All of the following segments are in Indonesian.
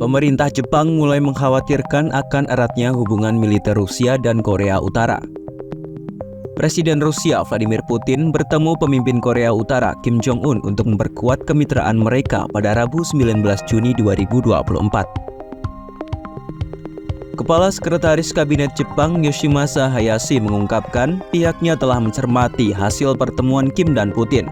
Pemerintah Jepang mulai mengkhawatirkan akan eratnya hubungan militer Rusia dan Korea Utara. Presiden Rusia Vladimir Putin bertemu pemimpin Korea Utara Kim Jong-un untuk memperkuat kemitraan mereka pada Rabu 19 Juni 2024. Kepala Sekretaris Kabinet Jepang Yoshimasa Hayashi mengungkapkan pihaknya telah mencermati hasil pertemuan Kim dan Putin.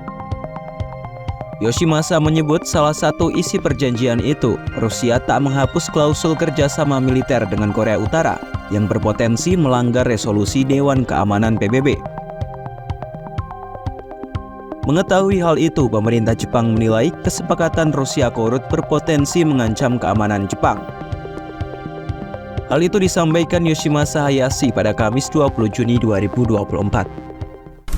Yoshimasa menyebut salah satu isi perjanjian itu, Rusia tak menghapus klausul kerjasama militer dengan Korea Utara yang berpotensi melanggar resolusi Dewan Keamanan PBB. Mengetahui hal itu, pemerintah Jepang menilai kesepakatan Rusia Korut berpotensi mengancam keamanan Jepang. Hal itu disampaikan Yoshimasa Hayashi pada Kamis 20 Juni 2024.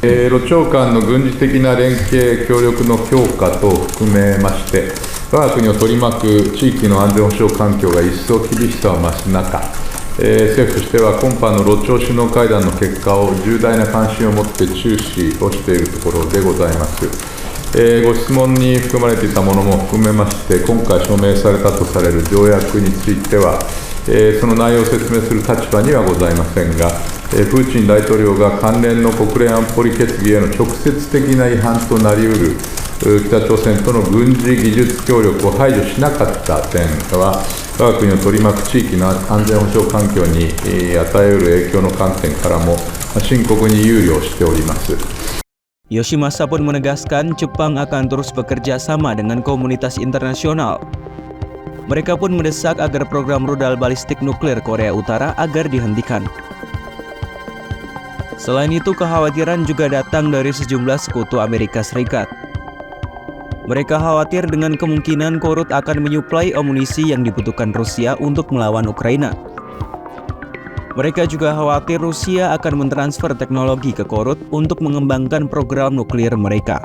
ロ朝間の軍事的な連携協力の強化と含めまして、我が国を取り巻く地域の安全保障環境が一層厳しさを増す中、政府としては今般のロ朝首脳会談の結果を重大な関心を持って注視をしているところでございます。ご質問に含まれていたものも含めまして、今回署名されたとされる条約については、その内容を説明する立場にはございませんが、プーチン大統領が関連の国連安保理決議への直接的な違反となりうる北朝鮮との軍事技術協力を排除しなかった点は、我が国を取り巻く地域の安全保障環境に与えうる影響の観点からも深刻に憂慮しております。Yoshimasa pun menegaskan Jepang akan terus bekerja sama dengan komunitas internasional. Mereka pun mendesak agar program rudal balistik nuklir Korea Utara agar dihentikan. Selain itu, kekhawatiran juga datang dari sejumlah sekutu Amerika Serikat. Mereka khawatir dengan kemungkinan Korut akan menyuplai amunisi yang dibutuhkan Rusia untuk melawan Ukraina. Mereka juga khawatir Rusia akan mentransfer teknologi ke Korut untuk mengembangkan program nuklir mereka.